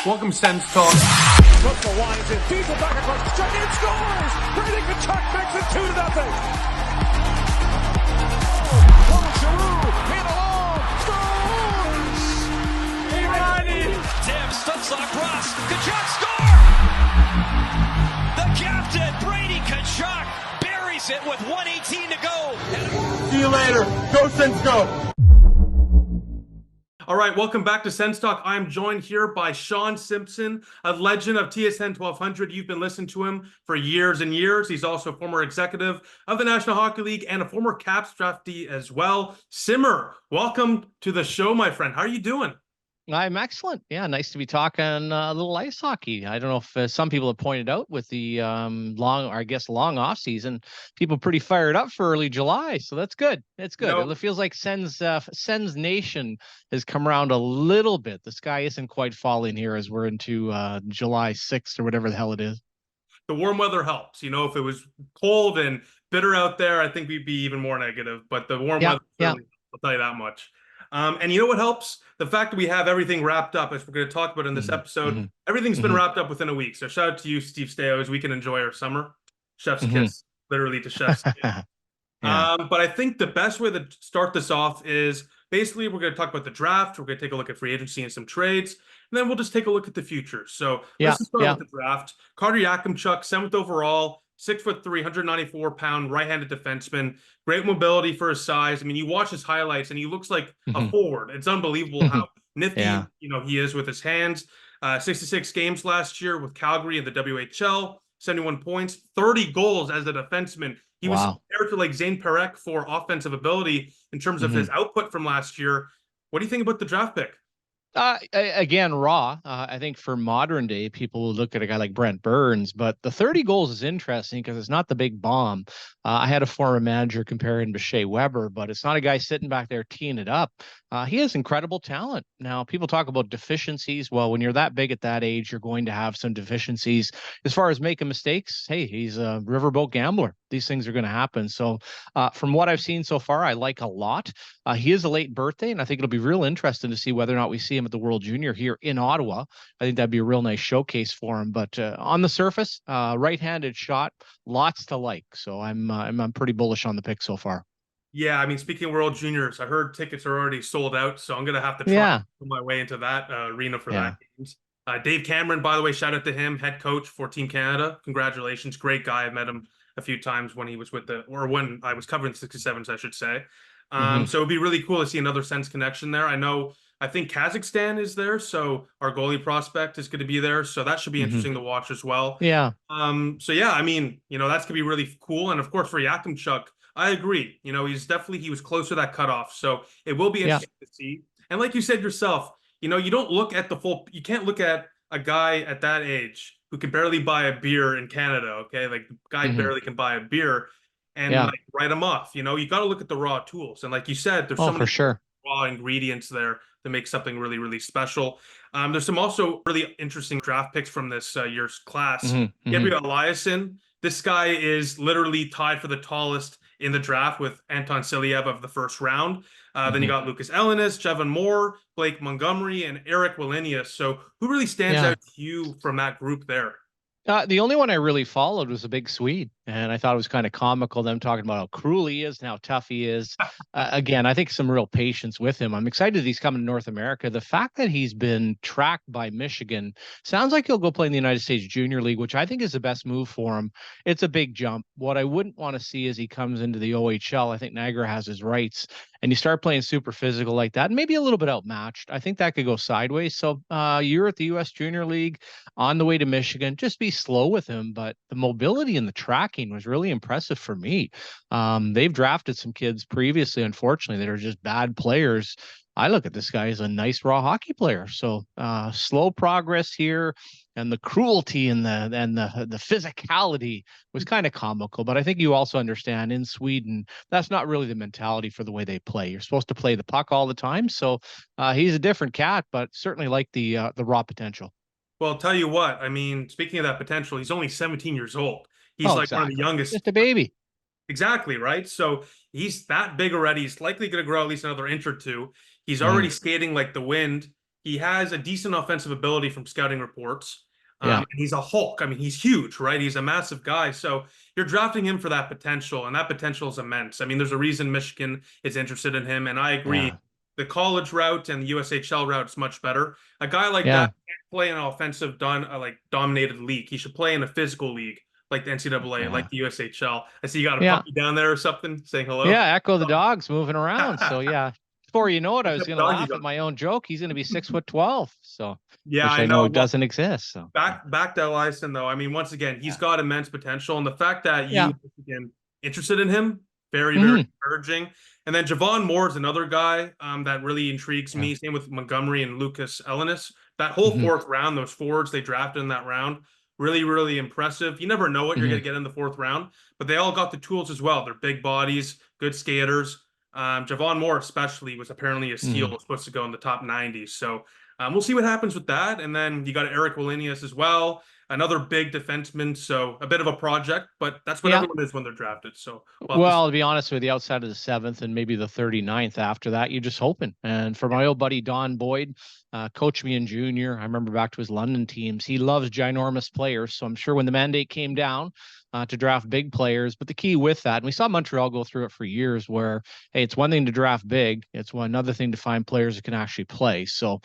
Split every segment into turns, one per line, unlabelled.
Welcome, Sens Talk.
Russell winds in, feeds it back across the strike, and scores! Brady Tkachuk makes it 2-0. Claude Giroux, hit along, scores!
Ronnie! Tim Stutzock cross, Tkachuk score! The captain, Brady Tkachuk, buries it with 1:18 to go.
See you later. Go Sens, go! All right, welcome back to Sens Talk. I'm joined here by Shawn Simpson, a legend of TSN 1200. You've been listening to him for years and years. He's also a former executive of the National Hockey League and a former Caps draftee as well. Simmer, welcome to the show, my friend. How are you doing?
I'm excellent. Yeah, nice to be talking a little ice hockey. I don't know if some people have pointed out with the long off season, people pretty fired up for early July. So that's good. It's good.
No.
It feels like Sens Nation has come around a little bit. The sky isn't quite falling here as we're into July 6th or whatever the hell it is.
The warm weather helps. You know, if it was cold and bitter out there, I think we'd be even more negative. But the warm weather, I'll tell you that much. And you know what helps? The fact that we have everything wrapped up, as we're going to talk about in this episode. Everything's been wrapped up within a week. So shout out to you, Steve Steo, as we can enjoy our summer. Chef's kiss, literally to chef's kiss. But I think the best way to start this off is basically we're going to talk about the draft. We're going to take a look at free agency and some trades. And then we'll just take a look at the future. So let's start with the draft. Carter Yakimchuk, 7th overall. 6'3", 194-pound right-handed defenseman. Great mobility for his size. I mean, you watch his highlights, and he looks like a forward. It's unbelievable how nifty he is with his hands. 66 games last year with Calgary in the WHL. 71 points, 30 goals as a defenseman. He was compared to like Zane Perek for offensive ability in terms of his output from last year. What do you think about the draft pick?
Again, raw. I think for modern day, people will look at a guy like Brent Burns, but the 30 goals is interesting because it's not the big bomb. I had a former manager compare him to Shea Weber, but it's not a guy sitting back there teeing it up. He has incredible talent. Now, people talk about deficiencies. Well, when you're that big at that age, you're going to have some deficiencies. As far as making mistakes, hey, he's a riverboat gambler. These things are going to happen. So from what I've seen so far, I like a lot. He is a late birthday, and I think it'll be real interesting to see whether or not we see him at the World Junior here in Ottawa. I think that'd be a real nice showcase for him. But on the surface, right-handed shot, lots to like. So I'm pretty bullish on the pick so far.
Yeah, I mean, speaking of World Juniors, I heard tickets are already sold out, so I'm going to have to try to put my way into that arena for that games. Dave Cameron, by the way, shout out to him, head coach for Team Canada. Congratulations. Great guy. I've met him a few times when he was when I was covering 67s, I should say. So it'd be really cool to see another Sens connection there. I think Kazakhstan is there, so our goalie prospect is going to be there. So that should be interesting to watch as well.
Yeah.
So yeah, I mean, that's going to be really cool. And of course for Yakimchuk, I agree. He was close to that cutoff. So it will be interesting to see. And like you said yourself, you don't look at you can't look at a guy at that age who can barely buy a beer in Canada. Okay. Like the guy barely can buy a beer and like write him off. You got to look at the raw tools. And like you said, there's so many raw ingredients there to make something really, really special. There's some also really interesting draft picks from this year's class. Gabriel Eliasson, this guy is literally tied for the tallest in the draft with Anton Siliev of the first round. Then you got Lucas Ellinas, Jevon Moore, Blake Montgomery, and Eric Wallenius. So who really stands out to you from that group there?
The only one I really followed was a big Swede, and I thought it was kind of comical, them talking about how cruel he is and how tough he is. Again, I think some real patience with him. I'm excited that he's coming to North America. The fact that he's been tracked by Michigan sounds like he'll go play in the United States Junior League, which I think is the best move for him. It's a big jump. What I wouldn't want to see is he comes into the OHL. I think Niagara has his rights, and you start playing super physical like that, and maybe a little bit outmatched. I think that could go sideways. So you're at the U.S. Junior League on the way to Michigan. Just be slow with him, but the mobility and the tracking was really impressive for me. They've drafted some kids previously, unfortunately, that are just bad players. I look at this guy as a nice raw hockey player. So slow progress here, and the cruelty and the physicality was kind of comical. But I think you also understand in Sweden, that's not really the mentality for the way they play. You're supposed to play the puck all the time. So he's a different cat, but certainly like the raw potential.
Well, I'll tell you what, I mean, speaking of that potential, he's only 17 years old. He's one of the youngest.
Just a baby.
Exactly, right? So he's that big already. He's likely going to grow at least another inch or two. He's already skating like the wind. He has a decent offensive ability from scouting reports.
Yeah.
And he's a Hulk. I mean, he's huge, right? He's a massive guy. So you're drafting him for that potential, and that potential is immense. I mean, there's a reason Michigan is interested in him, and I agree.
Yeah.
The college route and the USHL route is much better. A guy like
Yeah.
that can't play in an offensive like dominated league. He should play in a physical league like the NCAA,
Yeah.
like the USHL. I see you got a
Yeah.
puppy down there or something saying hello.
Yeah. Echo the dog's moving around. So yeah. Before you know it, I
What
was
type of
going to
dog you
laugh
got?
at my own joke. He's going to be 6'12". So,
Yeah,
which
I
I know
know. Well,
doesn't exist. So
back to Eliason though. I mean, once again, he's
yeah.
got immense potential, and the fact that
Yeah.
you again interested in him, very very
Hmm.
encouraging. And then Javon Moore is another guy that really intrigues
Yeah.
me. Same with Montgomery and Lucas Ellenis. That whole
Hmm.
fourth round, those forwards they drafted in that round, really really impressive. You never know what you're
Hmm.
going to get in the fourth round, but they all got the tools as well. They're big bodies, good skaters. Javon Moore especially was apparently a steal.
Hmm.
Was supposed to go in the top 90s. So we'll see what happens with that. And then you got Eric Wallenius as well, another big defenseman. So a bit of a project, but that's what
Yeah.
everyone is when they're drafted. So we'll have to see.
Well, to be honest with you, outside of the 7th and maybe the 39th after that, you're just hoping. And for my old buddy Don Boyd, coached me in junior. I remember back to his London teams. He loves ginormous players. So I'm sure when the mandate came down to draft big players, but the key with that, and we saw Montreal go through it for years where, hey, it's one thing to draft big. It's another thing to find players that can actually play. So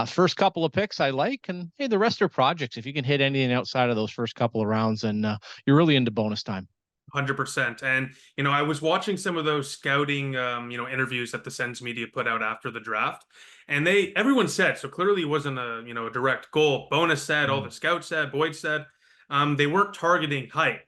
first couple of picks I like, and hey, the rest are projects. If you can hit anything outside of those first couple of rounds, then you're really into bonus time.
100%. And, I was watching some of those scouting, interviews that the Sens media put out after the draft. And everyone said, so clearly it wasn't a direct goal. Bonus said, all the scouts said, Boyd said, they weren't targeting height.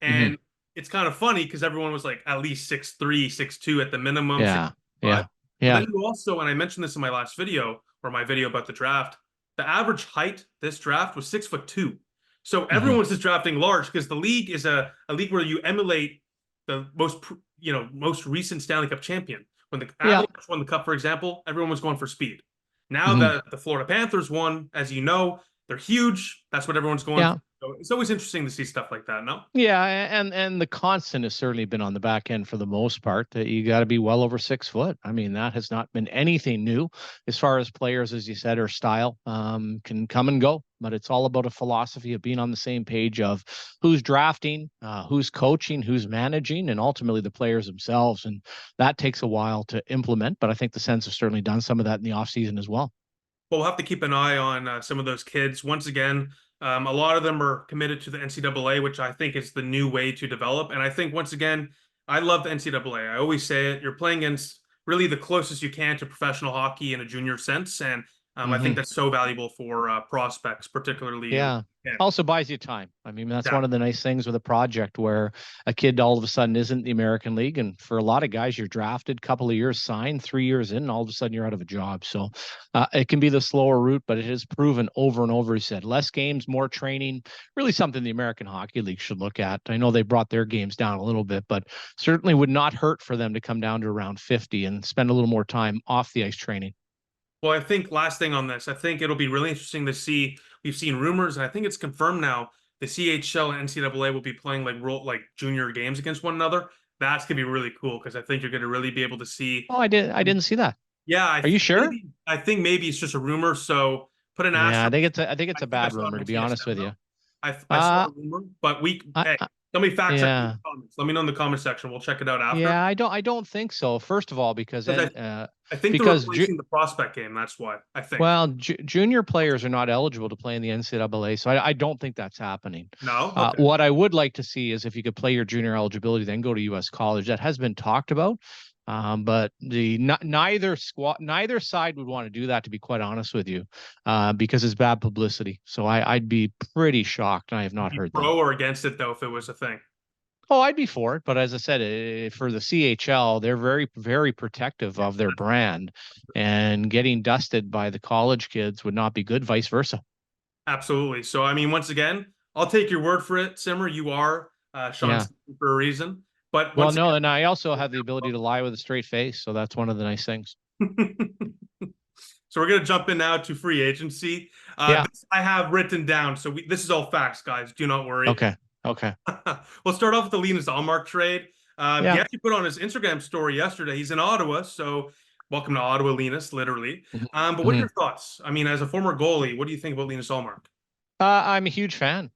Mm-hmm.
And it's kind of funny because everyone was like at least 6'3", 6'2" at the minimum.
Yeah.
6'5".
Yeah.
But
Yeah.
then you also, and I mentioned this in my last video or my video about the draft, the average height this draft was 6'2". So
Mm-hmm.
everyone's just drafting large because the league is a league where you emulate the most recent Stanley Cup champion. When the
Yeah.
Avalanche won the cup, for example, everyone was going for speed. Now
Mm-hmm.
that the Florida Panthers won, as you know, they're huge. That's what everyone's going
Yeah.
for. So it's always interesting to see stuff like that, no?
Yeah, and the constant has certainly been on the back end for the most part that you got to be well over 6 foot. I mean, that has not been anything new as far as players, as you said, or style can come and go. But it's all about a philosophy of being on the same page of who's drafting, who's coaching, who's managing, and ultimately the players themselves. And that takes a while to implement. But I think the Sens have certainly done some of that in the offseason as well.
Well, we'll have to keep an eye on some of those kids. Once again, a lot of them are committed to the NCAA, which I think is the new way to develop. And I think, once again, I love the NCAA. I always say it. You're playing against really the closest you can to professional hockey in a junior sense. And I think that's so valuable for prospects, particularly.
Yeah. Also buys you time. I mean, that's one of the nice things with a project where a kid all of a sudden isn't the American League. And for a lot of guys, you're drafted, couple of years signed, 3 years in, and all of a sudden you're out of a job. So it can be the slower route, but it has proven over and over, he said, less games, more training, really something the American Hockey League should look at. I know they brought their games down a little bit, but certainly would not hurt for them to come down to around 50 and spend a little more time off the ice training.
Well, I think last thing on this, I think it'll be really interesting to see. We've seen rumors, and I think it's confirmed now. The CHL and NCAA will be playing like junior games against one another. That's gonna be really cool because I think you're gonna really be able to see.
Oh, I didn't see that.
Yeah,
Are you sure?
I think maybe it's just a rumor. So put an
Yeah,
asterisk.
I think it's a bad rumor, to be honest with you.
I saw a rumor, but hey, somebody fact check in the comments. Let me know in the comment section. We'll check it out after.
Yeah, I don't think so. First of all, because
I think they're replacing the prospect game. That's why I think.
Well, junior players are not eligible to play in the NCAA, so I don't think that's happening.
No. Okay.
What I would like to see is if you could play your junior eligibility, then go to U.S. college. That has been talked about, but neither side would want to do that, to be quite honest with you, because it's bad publicity. So I'd be pretty shocked. I have not heard that.
Pro or against it though, if it was a thing.
Oh, I'd be for it, but as I said, for the CHL, they're very, very protective of their brand, and getting dusted by the college kids would not be good, vice versa.
Absolutely. So, I mean, once again, I'll take your word for it, Simmer. You are Shawn Simpson for a reason. But
well, no, and I also have the ability to lie with a straight face, so that's one of the nice things.
So we're going to jump in now to free agency. This I have written down. So this is all facts, guys. Do not worry.
Okay.
We'll start off with the Linus Allmark trade. He actually put on his Instagram story yesterday. He's in Ottawa, so Welcome to Ottawa, Linus, literally.
Mhm.
But what are
Mhm.
your thoughts? I mean, as a former goalie, what do you think about Linus Ullmark?
I'm a huge fan.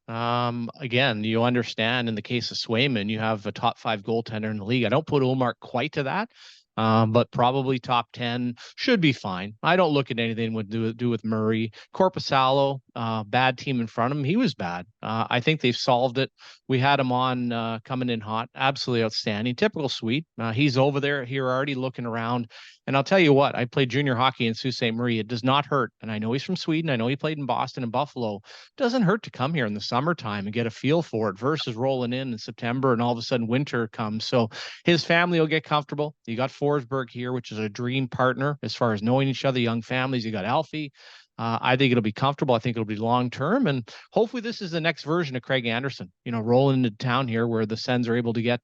Again, you understand in the case of Swayman, you have a top 5 goaltender in the league. I don't put Ulmark quite to that, but probably top 10 should be fine. I don't look at anything with do with Murray. Corpusalo, bad team in front of him. He was bad. I think they've solved it. We had him on coming in hot. Absolutely outstanding. Typical Swede. He's over there here already looking around. And I'll tell you what, I played junior hockey in Sault Ste. Marie. It does not hurt. And I know he's from Sweden. I know he played in Boston and Buffalo. Doesn't hurt to come here in the summertime and get a feel for it versus rolling in September and all of a sudden winter comes. So his family will get comfortable. You got Forsberg here, which is a dream partner as far as knowing each other, young families. You got Alfie. I think it'll be comfortable. I think it'll be long term, and hopefully this is the next version of Craig Anderson. Rolling into town here where the Sens are able to get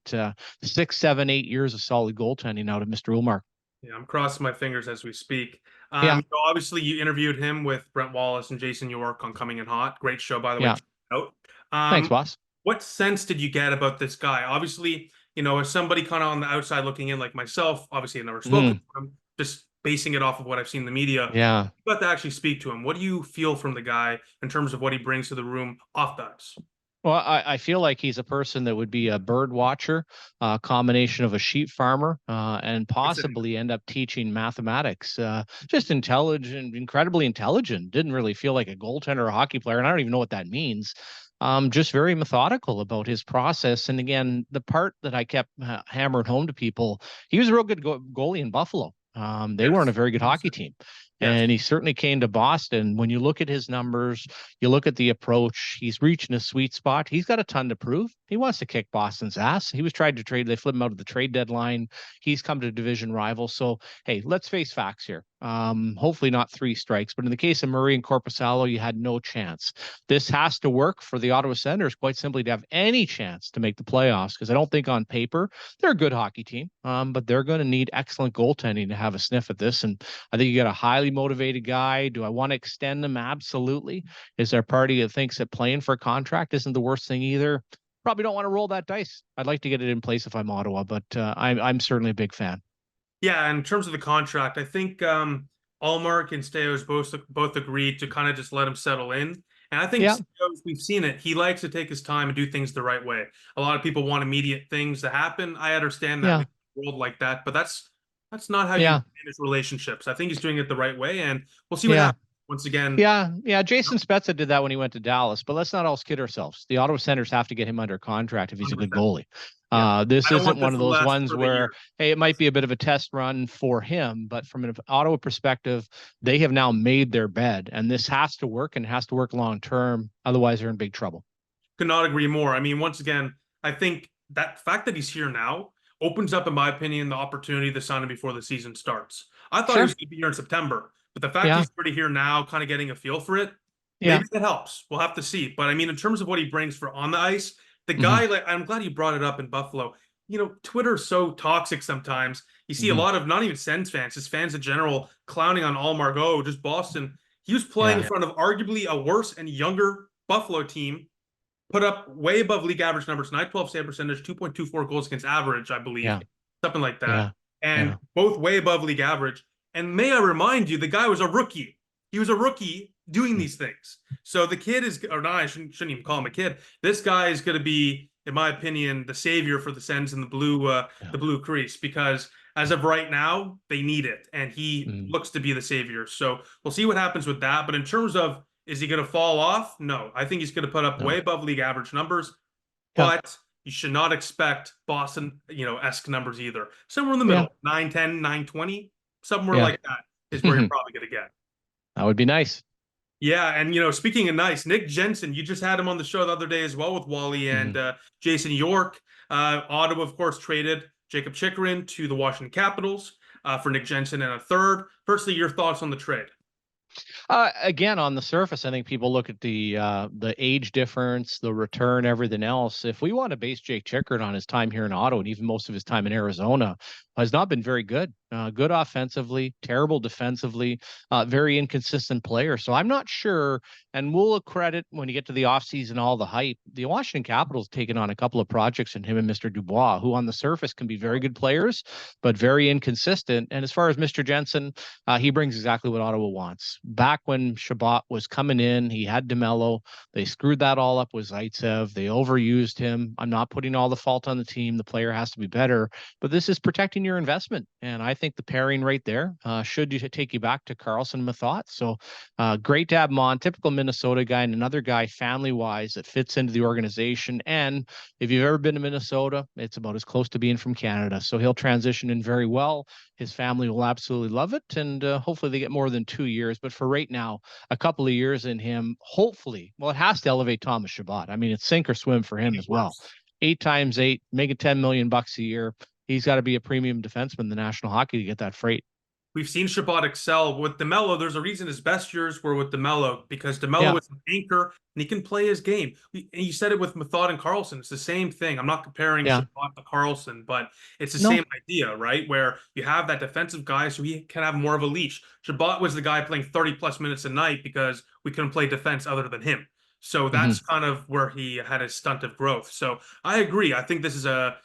6, 7, 8 years of solid goaltending out of Mr. Ulmark.
Yeah, I'm crossing my fingers as we speak.
Yeah,
Obviously, you interviewed him with Brent Wallace and Jason York on Coming in Hot. Great show, by the way.
yeah.
Check it out.
Thanks,
Um,
boss.
what sense did you get about this guy? Obviously, as somebody kind of on the outside looking in, like myself, obviously I've never spoken
Mm,
to him, just basing it off of what I've seen in the media.
yeah.
You got to actually speak to him. What do you feel from the guy in terms of what he brings to the room off the ice?
Well, I feel like he's a person that would be a bird watcher, a combination of a sheep farmer, and possibly end up teaching mathematics. Just intelligent, incredibly intelligent. Didn't really feel like a goaltender or a hockey player, and I don't even know what that means. Just very methodical about his process. And again, the part that I kept hammering home to people, he was a real good goalie in Buffalo. They weren't a
Yes.
very good hockey team.
Yes.
And he certainly came to Boston. When you look at his numbers, you look at the approach, he's reaching a sweet spot. He's got a ton to prove. He wants to kick Boston's ass. He was tried to trade. They flipped him out of the trade deadline. He's come to division rival. So, hey, let's face facts here. Hopefully not 3 strikes, but in the case of Murray and Corpusalo, you had no chance. This has to work for the Ottawa Senators, quite simply, to have any chance to make the playoffs, because I don't think on paper they're a good hockey team, but they're going to need excellent goaltending to have a sniff at this. And I think you got a highly motivated guy. Do I want to extend them? Absolutely. Is there a party that thinks that playing for a contract isn't the worst thing either? Probably don't want to roll that dice. I'd like to get it in place if I'm Ottawa, but I'm certainly a big fan.
Yeah, in terms of the contract, I think Allmark and Steos both agreed to kind of just let him settle in. And I think
Yeah,
Steos, we've seen it. He likes to take his time and do things the right way. A lot of people want immediate things to happen. I understand that
yeah,
in a world like that, but that's not how you
yeah,
manage relationships. I think he's doing it the right way, and we'll see what
yeah.
happens. Once again,
Yeah. Jason Spezza did that when he went to Dallas, but let's not all kid ourselves. The Ottawa Senators have to get him under contract if he's a good
100%.
goalie.
Yeah.
This
I don't
isn't
want
one
this
of
to
those
last
ones
for the
where,
year.
hey, it might be a bit of a test run for him, but from an Ottawa perspective, they have now made their bed, and this has to work and it has to work long term. Otherwise, they're in big trouble.
Could not agree more. I mean, once again, I think that fact that he's here now opens up, in my opinion, the opportunity to sign him before the season starts. I thought he
Sure.
was going to be here in September, but the fact
Yeah.
he's already here now, kind of getting a feel for it,
Yeah.
maybe that helps. We'll have to see. But I mean, in terms of what he brings for on the ice, the
Hmm.
guy, like, I'm glad you brought it up in Buffalo. Twitter's so toxic sometimes. You see a
Hmm.
lot of not even Sens fans, just fans in general, clowning on Allmark. Oh, just Boston. He was playing
Yeah.
in front of arguably a worse and younger Buffalo team, put up way above league average numbers, 912 save percentage, 2.24 goals against average, I believe,
Yeah.
something like that.
Yeah.
And
Yeah.
both way above league average. And may I remind you, the guy was a rookie. He was a rookie doing these things. So the kid is, or not, I shouldn't even call him a kid. This guy is going to be, in my opinion, the savior for the Sens in the blue crease, because as of right now, they need it, and he
Mm.
looks to be the savior. So we'll see what happens with that. But in terms of, is he going to fall off? No, I think he's going to put up
No.
way above league average numbers,
Yeah.
but you should not expect Boston, esque numbers either. Somewhere in the
Yeah.
middle, 910, 920, somewhere
Yeah.
like that is where you're probably going to get.
That would be nice.
Yeah, and speaking of nice, Nick Jensen, you just had him on the show the other day as well with Wally and Jason York. Ottawa, of course, traded Jacob Chikrin to the Washington Capitals for Nick Jensen and a third. Firstly, your thoughts on the trade?
Again, on the surface, I think people look at the age difference, the return, everything else. If we want to base Jake Chickard on his time here in Ottawa and even most of his time in Arizona, has not been very good. good offensively, terrible defensively, very inconsistent player. So I'm not sure, and we'll credit when you get to the offseason all the hype. The Washington Capitals taken on a couple of projects in him and Mr. Dubois, who on the surface can be very good players, but very inconsistent. And as far as Mr. Jensen, he brings exactly what Ottawa wants. Back when Shabbat was coming in, he had DeMello. They screwed that all up with Zaitsev. They overused him. I'm not putting all the fault on the team. The player has to be better, but this is protecting your investment. And I think the pairing right there should take you back to Carlson Mathot. So great to have him on. Typical Minnesota guy, and another guy family-wise that fits into the organization. And if you've ever been to Minnesota, it's about as close to being from Canada. So he'll transition in very well. His family will absolutely love it. And hopefully they get more than 2 years. But for right now, a couple of years in him, hopefully, well, it has to elevate Thomas Chabot. I mean, it's sink or swim for him as well. 8 times 8, making $10 million a year. He's got to be a premium defenseman in the National Hockey to get that freight.
We've seen Chabot excel with DeMello. There's a reason his best years were with DeMello, because DeMello is an anchor and he can play his game. And you said it with Mathot and Carlson. It's the same thing. I'm not comparing Chabot to Carlson, but it's the same idea, right? Where you have that defensive guy, so he can have more of a leash. Chabot was the guy playing 30 plus minutes a night because we couldn't play defense other than him. So that's kind of where he had his stunt of growth. So I agree. I think this is a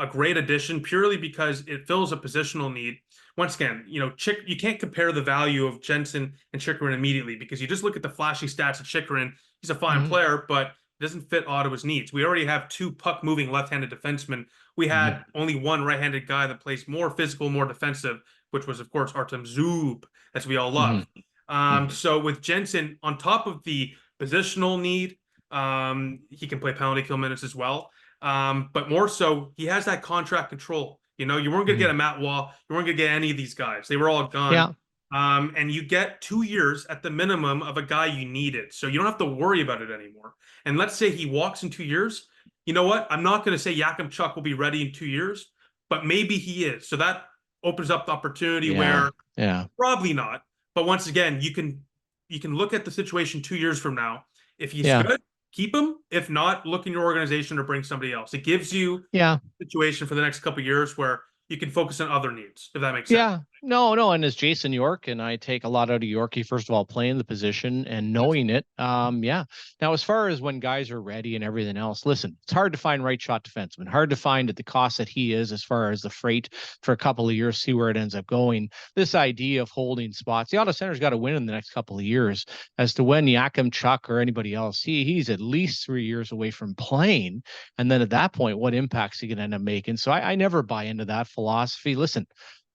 great addition purely because it fills a positional need. Once again, you can't compare the value of Jensen and Chychrun immediately, because you just look at the flashy stats of Chychrun. He's a fine player, but it doesn't fit Ottawa's needs. We already have 2 puck-moving left-handed defensemen. We had only one right-handed guy that plays more physical, more defensive, which was, of course, Artem Zub, as we all love. So with Jensen, on top of the positional need, he can play penalty kill minutes as well. But more so, he has that contract control. You weren't going to get a Matt Wall. You weren't going to get any of these guys. They were all gone.
Yeah.
And you get 2 years at the minimum of a guy you needed. So you don't have to worry about it anymore. And let's say he walks in 2 years. You know what? I'm not going to say Yakimchuk will be ready in 2 years, but maybe he is. So that opens up the opportunity where probably not. But once again, you can look at the situation 2 years from now. If he's good, keep him. If not, look in your organization or bring somebody else. It gives you a situation for the next couple of years where you can focus on other needs, if that makes sense.
Yeah, no. And as Jason York, and I take a lot out of Yorkie, first of all, playing the position and knowing it. Now, as far as when guys are ready and everything else, listen, it's hard to find right shot defenseman, hard to find at the cost that he is as far as the freight for a couple of years, see where it ends up going. This idea of holding spots, the Ottawa Senators got to win in the next couple of years. As to when Yakimchuk or anybody else, he's at least 3 years away from playing. And then at that point, what impacts he can end up making? So I never buy into that philosophy. Listen,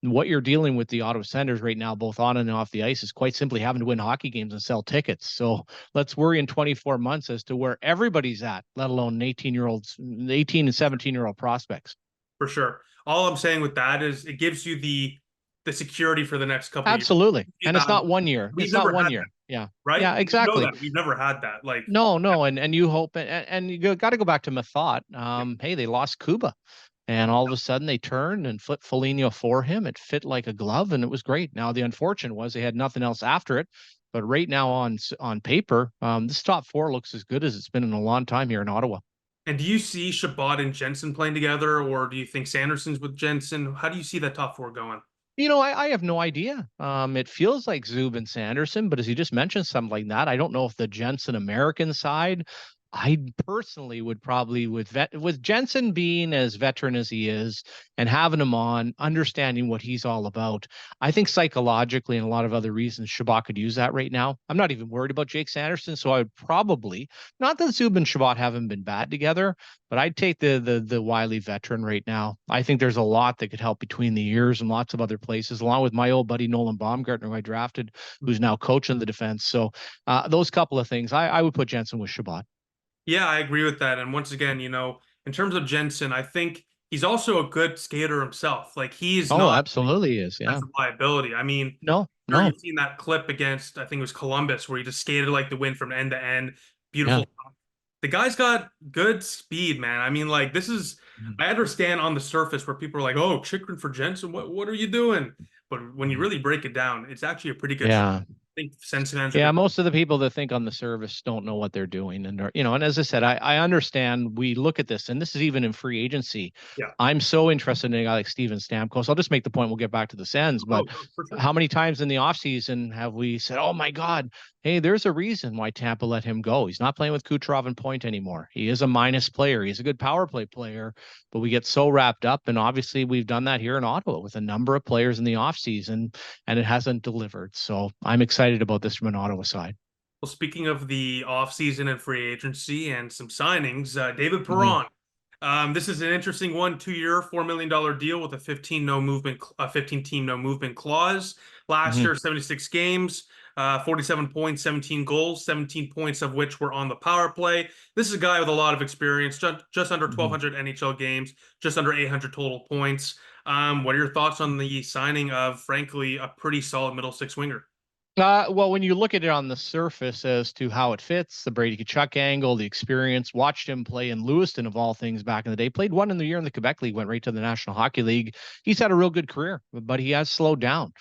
what you're dealing with the Ottawa Senators right now, both on and off the ice, is quite simply having to win hockey games and sell tickets. So let's worry in 24 months as to where everybody's at, let alone 18 and 17-year-old prospects.
For sure. All I'm saying with that is it gives you the security for the next couple
Absolutely.
of years.
And it's not 1 year. It's not 1 year. Yeah.
Right.
Yeah, exactly.
We've never had that. Like,
no. And you hope, and you got to go back to Mathot. Hey, they lost Kuba. And all of a sudden they turned and flipped Foligno for him. It fit like a glove, and it was great. Now, the unfortunate was they had nothing else after it. But right now on paper, this top 4 looks as good as it's been in a long time here in Ottawa.
And do you see Chabot and Jensen playing together, or do you think Sanderson's with Jensen? How do you see that top 4 going?
I have no idea. It feels like Zub and Sanderson, but as you just mentioned, something like that, I don't know if the Jensen American side, I personally would probably, with Jensen being as veteran as he is and having him on, understanding what he's all about, I think psychologically and a lot of other reasons, Chabot could use that right now. I'm not even worried about Jake Sanderson, so I would probably, not that Zub and Chabot haven't been bad together, but I'd take the wily veteran right now. I think there's a lot that could help between the years and lots of other places, along with my old buddy Nolan Baumgartner, who I drafted, who's now coaching the defense. So those couple of things, I would put Jensen with Chabot.
Yeah, I agree with that. And once again, in terms of Jensen, I think he's also a good skater himself. Like, he's not
absolutely is. Yeah.
As a liability. I mean,
no.
You've seen that clip against, I think it was Columbus, where he just skated like the wind from end to end. Beautiful. Yeah. The guy's got good speed, man. I mean, like, this is, I understand on the surface where people are like, oh, Chychrun for Jensen, what are you doing? But when you really break it down, it's actually a pretty good.
Yeah.
think Sens fans are
Yeah,
gonna,
most of the people that think on the service don't know what they're doing. And, and as I said, I understand we look at this, and this is even in free agency.
yeah.
I'm so interested in a guy like Steven Stamkos. I'll just make the point. We'll get back to the Sens, but
For sure.
how many times in the offseason have we said, oh my God, hey, there's a reason why Tampa let him go. He's not playing with Kucherov and Point anymore. He is a minus player. He's a good power play player, but we get so wrapped up. And obviously we've done that here in Ottawa with a number of players in the offseason, and it hasn't delivered. So I'm excited about this from an Ottawa side.
Well, speaking of the offseason and free agency and some signings, David
Mhm.
Perron. This is an interesting one, 2-year, $4 million deal with a 15 team no movement clause. Last
Mhm.
year, 76 games, 47 points, 17 goals, 17 points of which were on the power play. This is a guy with a lot of experience, just under
Mhm.
1,200 NHL games, just under 800 total points. What are your thoughts on the signing of, frankly, a pretty solid middle six winger?
Well, when you look at it on the surface as to how it fits, the Brady Kachuk angle, the experience, watched him play in Lewiston of all things back in the day, played one in the year in the Quebec League, went right to the National Hockey League. He's had a real good career, but he has slowed down.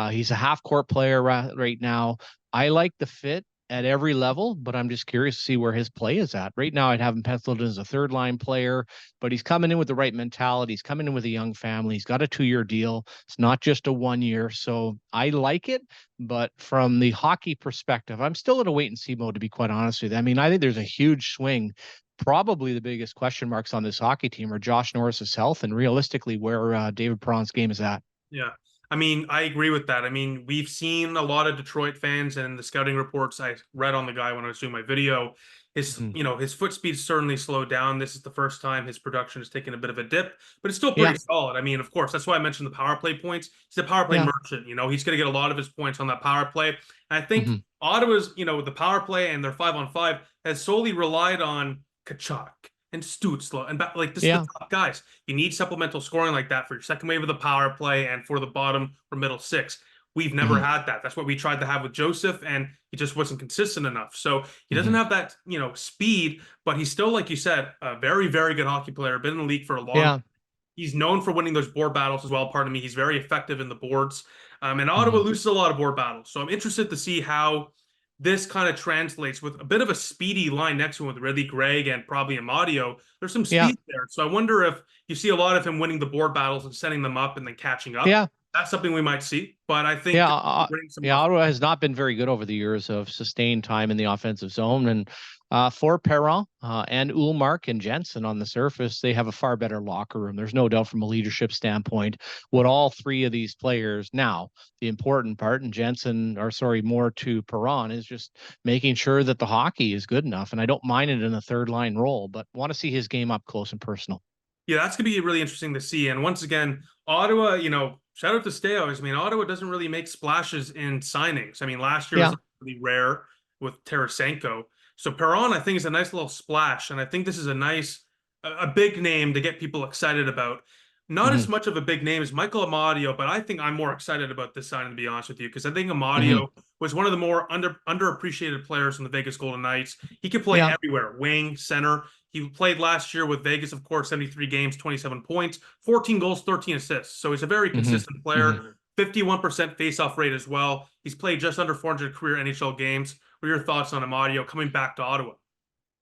He's a half court player right now. I like the fit at every level, but I'm just curious to see where his play is at. Right now, I'd have him penciled as a third line player, but he's coming in with the right mentality. He's coming in with a young family. He's got a 2-year deal. It's not just a 1 year. So I like it. But from the hockey perspective, I'm still in a wait and see mode, to be quite honest with you. I mean, I think there's a huge swing. Probably the biggest question marks on this hockey team are Josh Norris's health and realistically where David Perron's game is at.
Yeah. I mean, I agree with that. I mean, we've seen a lot of Detroit fans and the scouting reports I read on the guy when I was doing my video.
Mhm.
His foot speed certainly slowed down. This is the first time his production has taken a bit of a dip, but it's still
Yeah.
pretty solid. I mean, of course, that's why I mentioned the power play points. He's a power play
Yeah.
merchant. He's going to get a lot of his points on that power play. And I think
Hmm.
Ottawa's, the power play and their 5-on-5 has solely relied on Kachuk and Stutzla and like this is the
Yeah.
top guys. You need supplemental scoring like that for your second wave of the power play and for the bottom or middle six. We've never
Hmm.
had that. That's what we tried to have with Joseph, and he just wasn't consistent enough. So he doesn't
Hmm.
have that, speed, but he's still, like you said, a very, very good hockey player. Been in the league for a long.
Yeah.
He's known for winning those board battles as well. Pardon me. He's very effective in the boards. And Ottawa
Hmm.
loses a lot of board battles. So I'm interested to see how this kind of translates with a bit of a speedy line next to him with Ridley Gregg and probably Amadio. There's some
Yeah.
speed there. So I wonder if you see a lot of him winning the board battles and setting them up and then catching up.
Yeah.
That's something we might see. But I think
Yeah,
bring some
yeah.
more.
Ottawa has not been very good over the years of sustained time in the offensive zone, and for Perron and Ullmark and Jensen on the surface, they have a far better locker room. There's no doubt from a leadership standpoint. What all three of these players now, the important part, and Jensen, or sorry, more to Perron, is just making sure that the hockey is good enough. And I don't mind it in a third line role, but want to see his game up close and personal.
Yeah, that's going to be really interesting to see. And once again, Ottawa, shout out to Steos. I mean, Ottawa doesn't really make splashes in signings. I mean, last year was
Yeah.
really rare with Tarasenko. So Perron, I think, is a nice little splash. And I think this is a big name to get people excited about. Not
Hmm.
as much of a big name as Michael Amadio, but I think I'm more excited about this signing, to be honest with you, because I think
Hmm.
Amadio was one of the more underappreciated players in the Vegas Golden Knights. He could play
Yeah.
everywhere, wing, center. He played last year with Vegas, of course, 73 games, 27 points, 14 goals, 13 assists. So he's a very
Hmm.
consistent
Hmm.
player. 51% faceoff rate as well. He's played just under 400 career NHL games. What are your thoughts on Amadio coming back to Ottawa?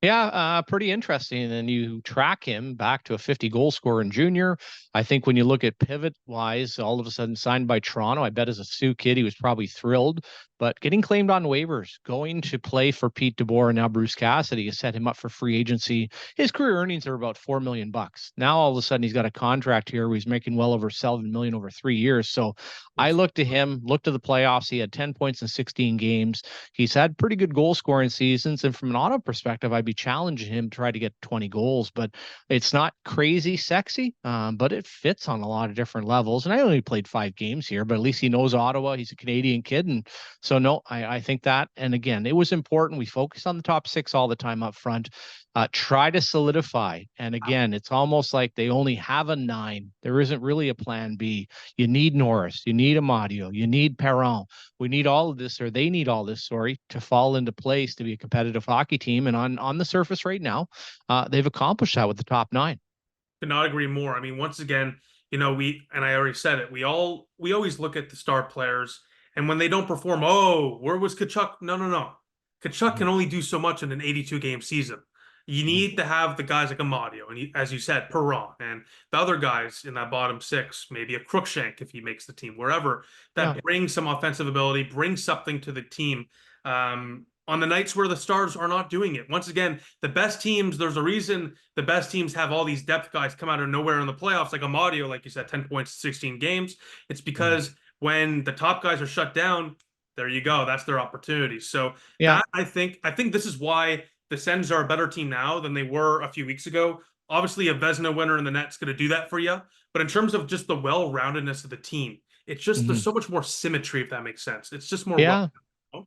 Yeah, pretty interesting. And you track him back to a 50 goal scorer in junior. I think when you look at pivot wise, all of a sudden signed by Toronto, I bet as a Sioux kid, he was probably thrilled. But getting claimed on waivers, going to play for Pete DeBoer and now Bruce Cassidy has set him up for free agency. His career earnings are about $4 million. Now all of a sudden he's got a contract here where he's making well over $7 million over 3 years. So I looked to him, looked to the playoffs. He had 10 points in 16 games. He's had pretty good goal scoring seasons. And from an auto perspective, I'd be challenging him to try to get 20 goals, but it's not crazy sexy, but it fits on a lot of different levels. And I only played 5 games here, but at least he knows Ottawa. He's a Canadian kid. And so, no, I think that. And again, it was important. We focus on the top six all the time up front. Try to solidify. And again, it's almost like they only have a 9. There isn't really a plan B. You need Norris, you need Amadio, you need Perron. We need all of this, or they need all this, sorry, to fall into place to be a competitive hockey team. And on the surface right now, they've accomplished that with the top 9.
Could not agree more. I mean, once again, and I already said it, we always look at the star players And when they don't perform, oh, where was Kachuk? No, no, no. Kachuk can
Mhm.
only do so much in an 82 game season. You need to have the guys like Amadio and, as you said, Perron and the other guys in that bottom six, maybe a Crookshank if he makes the team, wherever,
Yeah.
that brings some offensive ability, brings something to the team. On the nights where the Stars are not doing it. Once again, the best teams, there's a reason the best teams have all these depth guys come out of nowhere in the playoffs, like Amadio, like you said, 10 points, 16 games. It's because when the top guys are shut down, there you go. That's their opportunity. So
Yeah.
that I think this is why the Sens are a better team now than they were a few weeks ago. Obviously, a Vezina winner in the net's going to do that for you. But in terms of just the well-roundedness of the team, it's just there's
Mhm.
so much more symmetry, if that makes sense. It's just more
Yeah.
well.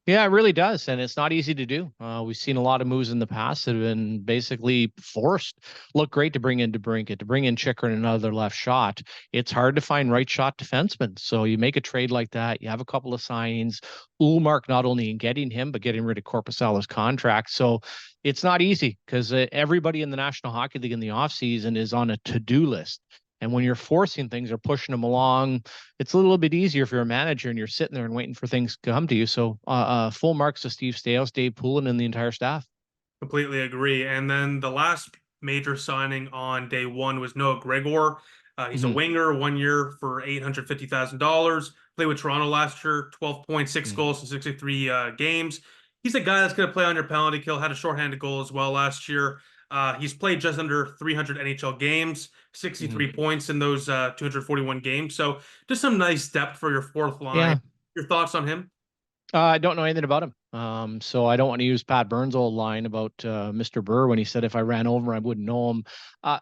Yeah, it really does. And it's not easy to do. We've seen a lot of moves in the past that have been basically forced. Look great to bring in DeBrincat, to bring in Chicker and another left shot. It's hard to find right shot defensemen. So you make a trade like that. You have a couple of signings. Ullmark not only in getting him, but getting rid of Korpisalo's contract. So it's not easy because everybody in the National Hockey League in the offseason is on a to-do list. And when you're forcing things or pushing them along, it's a little bit easier if you're a manager and you're sitting there and waiting for things to come to you. So full marks to Steve Staios, Dave Poulin, and the entire staff.
Completely agree. And then the last major signing on day one was Noah Gregor. He's a
Mhm.
winger, 1 year for $850,000. Played with Toronto last year, 12.6
Mhm.
goals in 63 games. He's a guy that's going to play on your penalty kill. Had a shorthanded goal as well last year. He's played just under 300 NHL games, 63
Mhm.
points in those 241 games. So just some nice depth for your fourth line.
Yeah.
Your thoughts on him?
I don't know anything about him. So I don't want to use Pat Burns' old line about Mr. Burr when he said if I ran over, I wouldn't know him.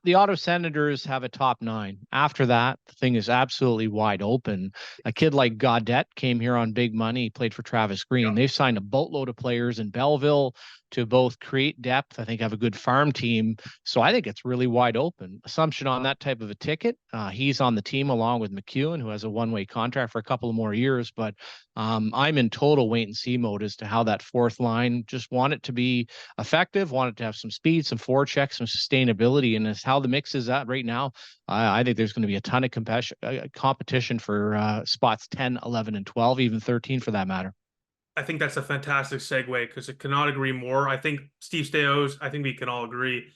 The Ottawa Senators have a top nine. After that, the thing is absolutely wide open. A kid like Gaudette came here on big money. He played for Travis Green. They've signed a boatload of players in Belleville to both create depth. I think have a good farm team. So I think it's really wide open. Assumption on that type of a ticket. He's on the team along with McEwen, who has a one-way contract for a couple of more years. But I'm in total wait and see mode as to how that fourth line, just want it to be effective, want it to have some speed, some forechecks, some sustainability. And as how the mix is at right now, I think there's going to be a ton of competition for spots 10, 11, and 12, even 13 for that matter.
I think that's a fantastic segue because I cannot agree more. I think Steve Staios, I think we can all agree,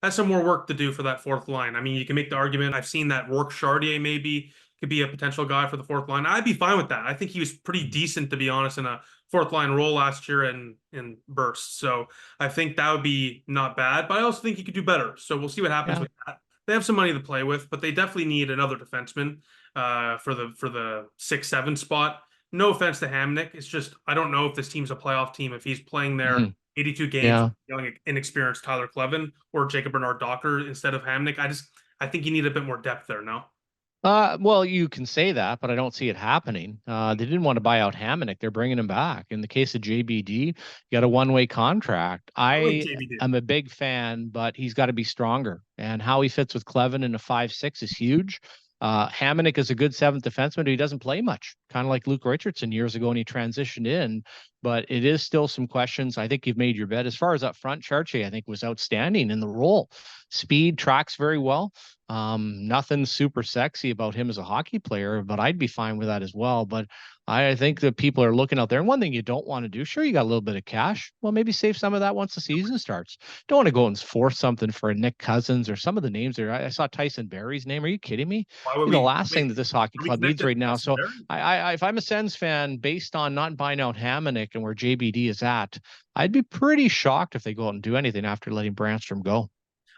has some more work to do for that fourth line. I mean, you can make the argument. I've seen that Rourke Chartier maybe could be a potential guy for the fourth line. I'd be fine with that. I think he was pretty decent, to be honest, in a fourth line role last year in bursts. So I think that would be not bad, but I also think he could do better. So we'll see what happens
Yeah.
with that. They have some money to play with, but they definitely need another defenseman for the 6-7 spot. No offense to Hamnick. It's just I don't know if this team's a playoff team if he's playing there
Mhm.
82 games,
Yeah.
young, inexperienced Tyler Clevin or Jacob Bernard Docker instead of Hamnick. I think you need a bit more depth there. No,
Well, you can say that, but I don't see it happening. They didn't want to buy out Hamonic. They're bringing him back. In the case of JBD, you got a one-way contract.
I like
I
JBD.
am a big fan, but he's got to be stronger. And how he fits with Clevin in a 5-6 is huge. Hamonic is a good seventh defenseman, but he doesn't play much, kind of like Luke Richardson years ago when he transitioned in. But it is still some questions. I think you've made your bet. As far as up front, Chartier, I think, was outstanding in the role. Speed tracks very well. Nothing super sexy about him as a hockey player, but I'd be fine with that as well. But I think that people are looking out there. And one thing you don't want to do, sure, you got a little bit of cash. Well, maybe save some of that once the season starts. Don't want to go and force something for a Nick Cousins or some of the names there. I saw Tyson Berry's name. Are you kidding me?
Why would
The
we?
last thing that this hockey
Are we
club needs
connected
right
to
now.
Tyson
So
Berry?
if I'm a Sens fan, based on not buying out Hamonic and where JBD is at, I'd be pretty shocked if they go out and do anything after letting Brandstrom go.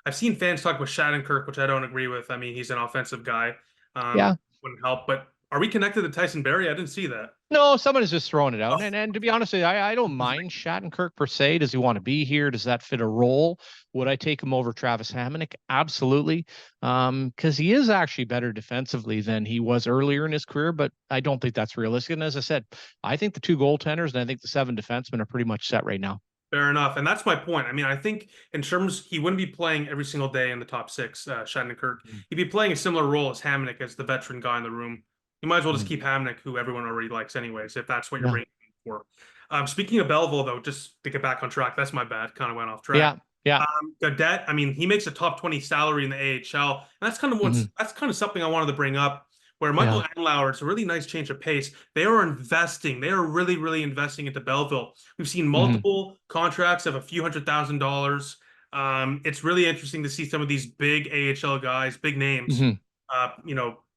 I've seen fans talk with Shattenkirk, which I don't agree with. I mean, he's an offensive guy.
Yeah.
Wouldn't help. But are we connected to Tyson Berry? I didn't see that.
No, someone is just throwing it out.
Oh,
And to be honest with you, I don't mind Shattenkirk per se. Does he want to be here? Does that fit a role? Would I take him over Travis Hamonic? Absolutely. Because he is actually better defensively than he was earlier in his career, but I don't think that's realistic. And as I said, I think the two goaltenders and I think the seven defensemen are pretty much set right now.
fair enough. And that's my point. I mean, I think in terms, he wouldn't be playing every single day in the top six, Shattenkirk. He'd be playing a similar role as Hamonic as the veteran guy in the room. You might as well just keep Hamonic, who everyone already likes anyways, if that's what you're
Yeah.
bringing him for. Speaking of Belleville, though, just to get back on track, that's my bad. Kind of went off track.
Yeah. Yeah.
Gaudette, I mean, he makes a top 20 salary in the AHL. And that's kind of
Mhm.
that's kind of something I wanted to bring up. where Michael Andlauer, it's a really nice change of pace. They are investing. They are really, really investing into Belleville. We've seen multiple contracts of a few $100,000. It's really interesting to see some of these big AHL guys, big names,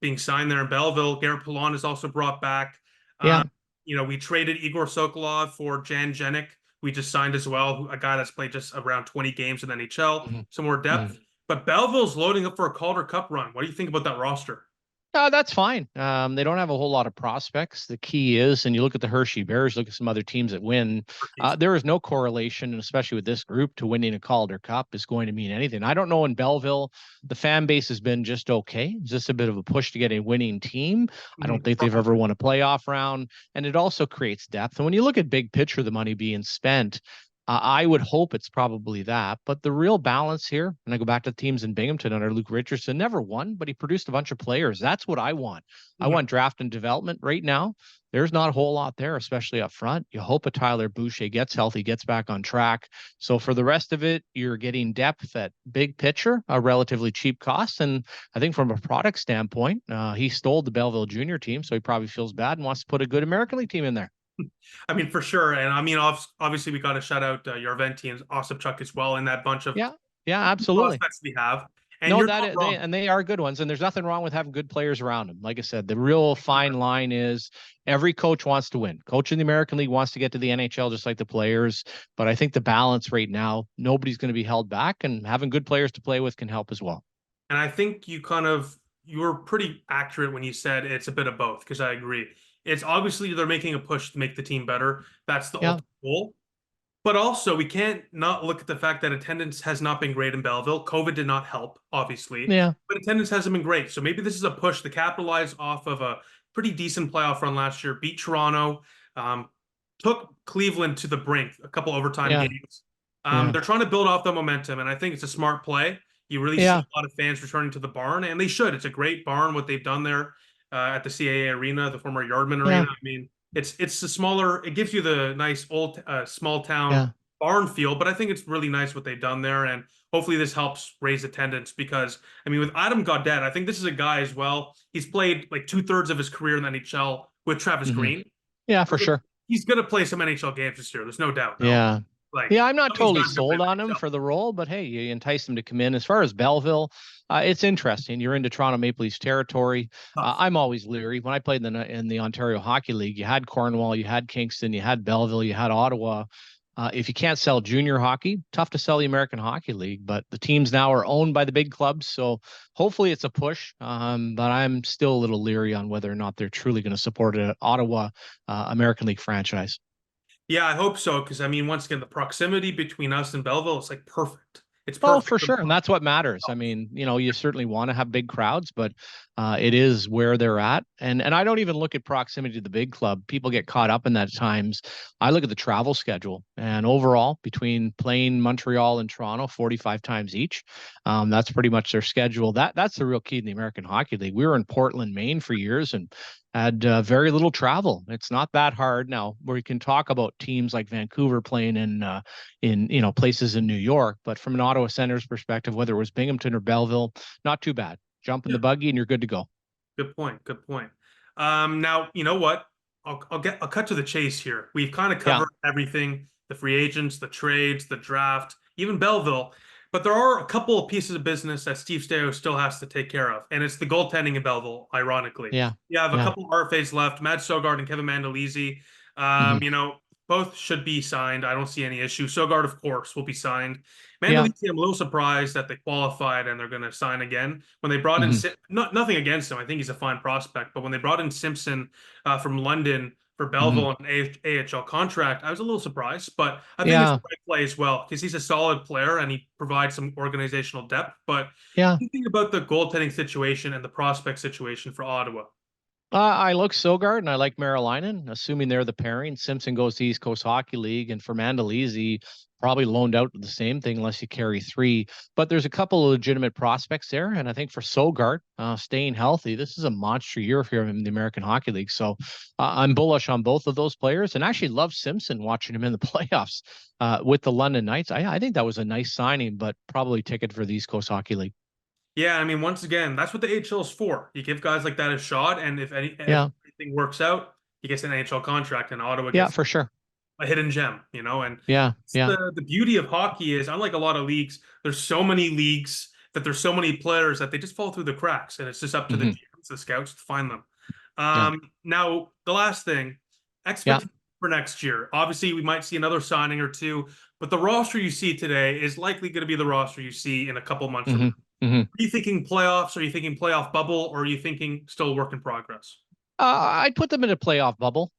being signed there in Belleville. Garrett Poulin is also brought back.
Yeah.
We traded Igor Sokolov for Jan Jenik. We just signed as well, a guy that's played just around 20 games in NHL, some more depth. But Belleville's loading up for a Calder Cup run. What do you think about that roster?
That's fine. They don't have a whole lot of prospects. The key is, and you look at the Hershey Bears, look at some other teams that win. There is no correlation, and especially with this group, to winning a Calder Cup is going to mean anything. I don't know in Belleville, the fan base has been just okay. It's just a bit of a push to get a winning team. I don't think they've ever won a playoff round, and it also creates depth. And when you look at big picture, the money being spent, I would hope it's probably that. But the real balance here, and I go back to the teams in Binghamton under Luke Richardson, never won, but he produced a bunch of players. That's what I want. I want draft and development right now. There's not a whole lot there, especially up front. You hope a Tyler Boucher gets healthy, gets back on track. So for the rest of it, you're getting depth at big picture, a relatively cheap cost. And I think from a product standpoint, he stole the Belleville junior team, so he probably feels bad and wants to put a good American League team in there.
I mean, for sure. And I mean, obviously, we got to shout out Yarventi and Osipchuk as well in that bunch of
absolutely
prospects we have. And
they are good ones. And there's nothing wrong with having good players around them. Like I said, the real fine line is every coach wants to win. Coach in the American League wants to get to the NHL just like the players. But I think the balance right now, nobody's going to be held back, and having good players to play with can help as well.
And I think you were pretty accurate when you said it's a bit of both, because I agree. It's obviously they're making a push to make the team better. That's the ultimate goal. But also, we can't not look at the fact that attendance has not been great in Belleville. COVID did not help, obviously.
Yeah.
But attendance hasn't been great. So maybe this is a push to capitalize off of a pretty decent playoff run last year. Beat Toronto, took Cleveland to the brink, a couple overtime games. They're trying to build off the momentum, and I think it's a smart play. You really see a lot of fans returning to the barn, and they should. It's a great barn, what they've done there at the CAA Arena, the former Yardman Arena. I mean, it's a smaller, it gives you the nice old small town barn feel, but I think it's really nice what they've done there, and hopefully this helps raise attendance, because I mean, with Adam Gaudette, I think this is a guy as well. He's played like 2/3 of his career in the NHL with Travis Green.
Yeah, for sure.
He's going to play some NHL games this year. There's no doubt.
Yeah. I'm not totally sold on him for the role, but hey, you entice him to come in. As far as Belleville, it's interesting. You're into Toronto Maple Leafs territory. I'm always leery. When I played in the Ontario Hockey League, you had Cornwall, you had Kingston, you had Belleville, you had Ottawa. If you can't sell junior hockey, tough to sell the American Hockey League. But the teams now are owned by the big clubs, so hopefully it's a push. But I'm still a little leery on whether or not they're truly going to support an Ottawa American League franchise.
Yeah, I hope so, because I mean, once again, the proximity between us and Belleville is like perfect. It's
perfect.
Oh,
for sure, and that's what matters. I mean, you certainly want to have big crowds, but it is where they're at, and I don't even look at proximity to the big club. People get caught up in that at times. I look at the travel schedule, and overall, between playing Montreal and Toronto 45 times each, that's pretty much their schedule. That's the real key in the American Hockey League. We were in Portland, Maine for years, and had very little travel. It's not that hard now, where you can talk about teams like Vancouver playing in places in New York, but from an Ottawa Senators perspective, whether it was Binghamton or Belleville, not too bad. Jump in the buggy and you're good to go.
Good point. Now, you know what? I'll cut to the chase here. We've kind of covered everything: the free agents, the trades, the draft, even Belleville. But there are a couple of pieces of business that Steve Staios still has to take care of, and it's the goaltending in Belleville, ironically.
Yeah.
You have a couple of RFAs left, Matt Sogard and Kevin Mandolese. Both should be signed. I don't see any issue. Sogard, of course, will be signed. Mandolese, I'm a little surprised that they qualified and they're going to sign again. When they brought in, nothing against him, I think he's a fine prospect, but when they brought in Simpson from London for Belleville on an AHL contract, I was a little surprised, but I think it's the right play as well, because he's a solid player and he provides some organizational depth. But what do you think about the goaltending situation and the prospect situation for Ottawa?
I look Sogard and I like Marilainen, assuming they're the pairing. Simpson goes to East Coast Hockey League, and for Mandolese, probably loaned out to the same thing unless you carry 3. But there's a couple of legitimate prospects there, and I think for Sogard, staying healthy, this is a monster year for him in the American Hockey League. So I'm bullish on both of those players, and actually love Simpson watching him in the playoffs with the London Knights. I think that was a nice signing, but probably ticket for the East Coast Hockey League.
Yeah, I mean, once again, that's what the AHL is for. You give guys like that a shot, and if
Yeah.
anything works out, he gets an NHL contract, and Ottawa
Yeah,
gets
for sure.
a hidden gem, And
Yeah. Yeah.
the beauty of hockey is, unlike a lot of leagues, there's so many leagues that there's so many players that they just fall through the cracks, and it's just up to the
Hmm.
GMs, the scouts to find them.
Yeah.
Now the last thing,
Yeah.
expectations for next year. Obviously, we might see another signing or two, but the roster you see today is likely going to be the roster you see in a couple months from now.
Hmm. Hmm.
Are you thinking playoffs? Are you thinking playoff bubble? Or are you thinking still work in progress?
I'd put them in a playoff bubble,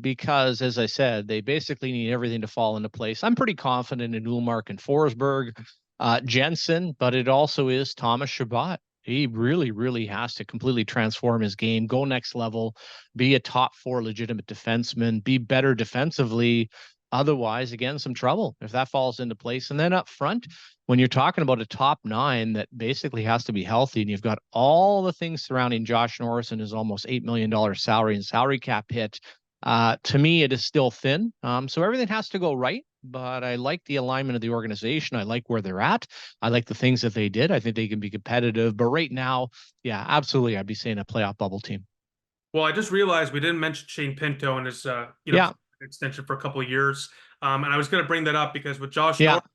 because, as I said, they basically need everything to fall into place. I'm pretty confident in Ullmark and Forsberg, Jensen, but it also is Thomas Chabot. He really, really has to completely transform his game, go next level, be a top four legitimate defenseman, be better defensively. Otherwise, again, some trouble if that falls into place. And then up front, when you're talking about a top nine that basically has to be healthy, and you've got all the things surrounding Josh Norris and his almost $8 million salary and salary cap hit, to me, it is still thin. So everything has to go right. But I like the alignment of the organization. I like where they're at. I like the things that they did. I think they can be competitive. But right now, yeah, absolutely, I'd be saying a playoff bubble team.
Well, I just realized we didn't mention Shane Pinto and his
Yeah,
extension for a couple of years. And I was going to bring that up because with Josh
yeah.
Norris,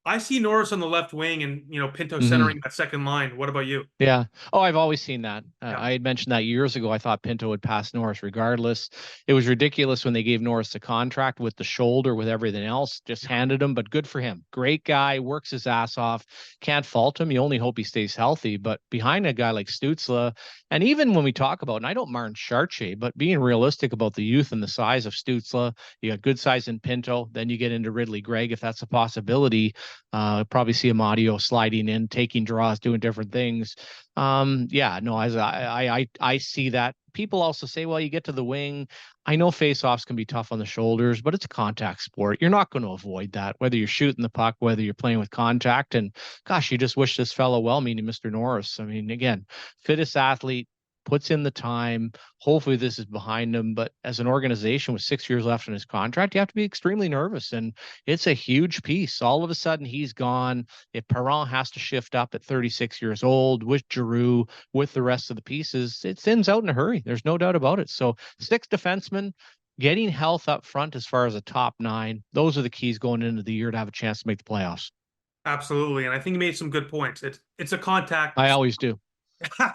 I see Norris on the left wing and Pinto
Hmm.
centering that second line. What about you?
Yeah. Oh, I've always seen that.
Yeah.
I had mentioned that years ago. I thought Pinto would pass Norris regardless. It was ridiculous when they gave Norris the contract with the shoulder, with everything else, just handed him, but good for him. Great guy, works his ass off. Can't fault him. You only hope he stays healthy. But behind a guy like Stützle, and even when we talk about, and I don't mind Chartier, but being realistic about the youth and the size of Stützle, you got good size in Pinto. Then you get into Ridley Gregg, if that's a possibility. Probably see Amadio sliding in, taking draws, doing different things. Yeah, no, as I see that. People also say, well, you get to the wing. I know faceoffs can be tough on the shoulders, but it's a contact sport. You're not going to avoid that, whether you're shooting the puck, whether you're playing with contact. And gosh, you just wish this fellow well, meaning Mr. Norris. I mean, again, fittest athlete, puts in the time. Hopefully this is behind him. But as an organization with 6 years left in his contract, you have to be extremely nervous. And it's a huge piece. All of a sudden he's gone. If Perron has to shift up at 36 years old with Giroux, with the rest of the pieces, it thins out in a hurry. There's no doubt about it. So 6 defensemen, getting health up front as far as a top 9, those are the keys going into the year to have a chance to make the playoffs.
Absolutely. And I think you made some good points. It's a contact.
I always do.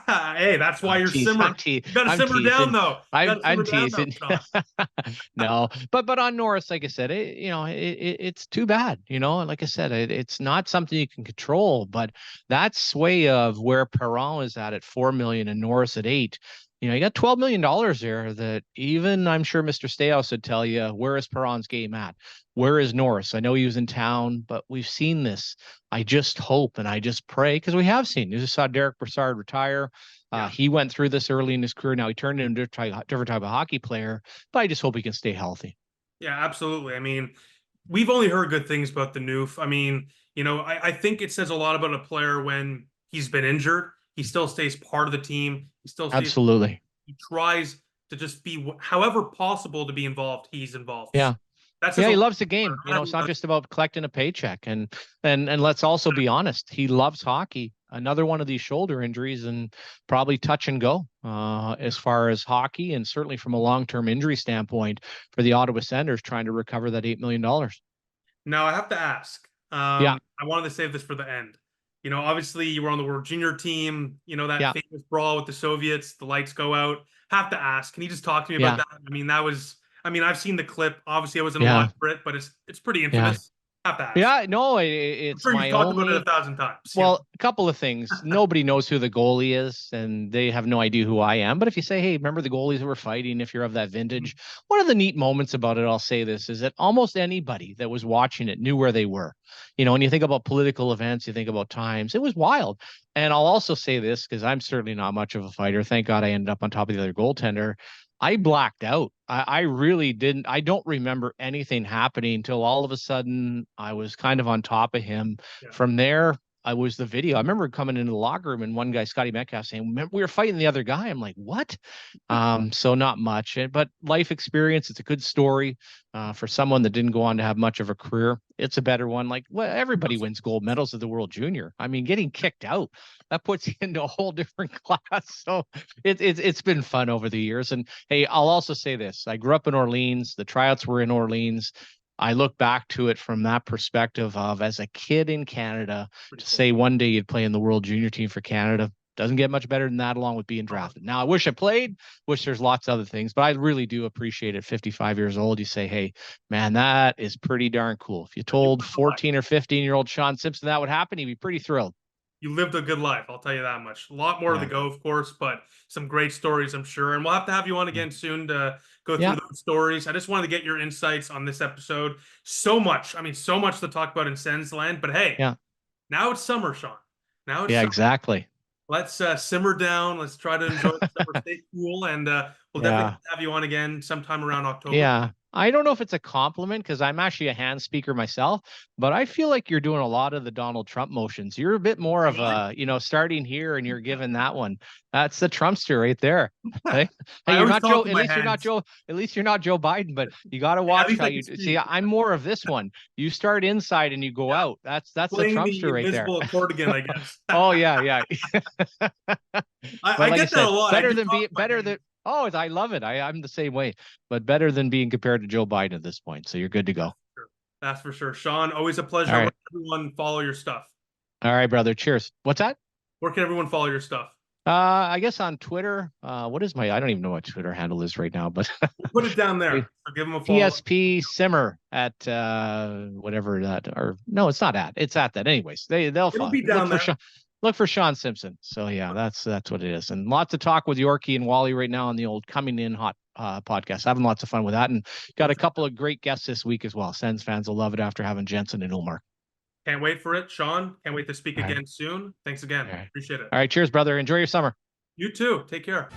Hey, that's why you're simmering. You got to
I'm
simmer down
teasing.
though.
I'm teasing.
Sean.
No, but on Norris, like I said, it's too bad. And like I said, it's not something you can control. But that sway of where Perron is at 4 million and Norris at 8. You got $12 million there that even I'm sure Mr. Stayhouse would tell you, where is Perron's game at? Where is Norris? I know he was in town, but we've seen this. I just hope and I just pray, because we have seen. You just saw Derek Brassard retire. He went through this early in his career. Now he turned into a different type of hockey player, but I just hope he can stay healthy.
Yeah, absolutely. I mean, we've only heard good things about the Noof. I mean, I think it says a lot about a player when he's been injured. He still stays part of the team. He still stays.
Absolutely.
He tries to just be, however possible, to be involved. He's involved.
Yeah.
That's
He loves the game. It's not just about collecting a paycheck. And let's also be honest, he loves hockey. Another one of these shoulder injuries, and probably touch and go as far as hockey, and certainly from a long-term injury standpoint for the Ottawa Senators trying to recover that $8 million.
Now I have to ask.
Yeah.
I wanted to save this for the end. Obviously you were on the World Junior team. That famous brawl with the Soviets. The lights go out. Have to ask. Can you just talk to me about that? I mean, I've seen the clip. Obviously, I wasn't alive for it, but it's pretty infamous. Have to ask.
Yeah, no, it's
I'm sure you've talked about it 1,000 times.
Well, a couple of things. Nobody knows who the goalie is, and they have no idea who I am. But if you say, hey, remember the goalies who were fighting, if you're of that vintage, one of the neat moments about it, I'll say this, is that almost anybody that was watching it knew where they were. When you think about political events, you think about times, it was wild. And I'll also say this, because I'm certainly not much of a fighter. Thank God I ended up on top of the other goaltender. I blacked out. I really didn't. I don't remember anything happening until all of a sudden I was kind of on top of him.
Yeah.
From there, I was the video. I remember coming into the locker room and one guy, Scotty Metcalf, saying, "We were fighting the other guy." I'm like, what? So not much, but life experience. It's a good story for someone that didn't go on to have much of a career. It's a better one. Like, well, everybody wins gold medals at the World Junior. I mean, getting kicked out, that puts you into a whole different class. So it's been fun over the years. And hey, I'll also say this. I grew up in Orleans. The tryouts were in Orleans. I look back to it from that perspective of, as a kid in Canada, to say one day you'd play in the World Junior team for Canada doesn't get much better than that, along with being drafted. Now, I wish I played, wish there's lots of other things, but I really do appreciate it. 55 years old, you say, hey, man, that is pretty darn cool. If you told 14 or 15-year-old Shawn Simpson that would happen, he'd be pretty thrilled.
You lived a good life, I'll tell you that much. A lot more to go, of course, but some great stories, I'm sure. And we'll have to have you on again soon to go through those stories. I just wanted to get your insights on this episode. So much, I mean, so much to talk about in Sens land. But hey, now it's summer, Shawn. Now it's summer.
Exactly.
Let's simmer down. Let's try to enjoy the summer, stay cool, and we'll definitely have you on again sometime around October.
Yeah. I don't know if it's a compliment because I'm actually a hand speaker myself, but I feel like you're doing a lot of the Donald Trump motions. You're a bit more of a, starting here and you're giving that one. That's the Trumpster right there. Hey, you're not Joe. At least you're not Joe. At least you're not Joe Biden. But you got to watch how you see. I'm more of this one. You start inside and you go out. That's the Trumpster right there.
Accordion, I guess.
Oh yeah.
I get that a lot.
Better than. Oh, I love it. I'm the same way, but better than being compared to Joe Biden at this point. So you're good to go.
That's for sure. Shawn, always a pleasure.
Right.
Where can everyone follow your stuff?
All right, brother. Cheers. What's that?
Where can everyone follow your stuff?
I guess on Twitter. What is I don't even know what Twitter handle is right now, but
we'll put it down there. So give them a follow.
PSP Simmer at whatever that, or no, it's not at. It's at that. Anyways, they'll
It'll be down there.
Look for Shawn Simpson. So yeah, that's what it is. And lots of talk with Yorkie and Wally right now on the old Coming In Hot podcast. Having lots of fun with that, and got a couple of great guests this week as well. Sens fans will love it after having Jensen and Ulmark.
Can't wait for it, Shawn. Can't wait to speak again soon. Thanks again.
Right.
Appreciate it.
All right, cheers, brother. Enjoy your summer.
You too. Take care.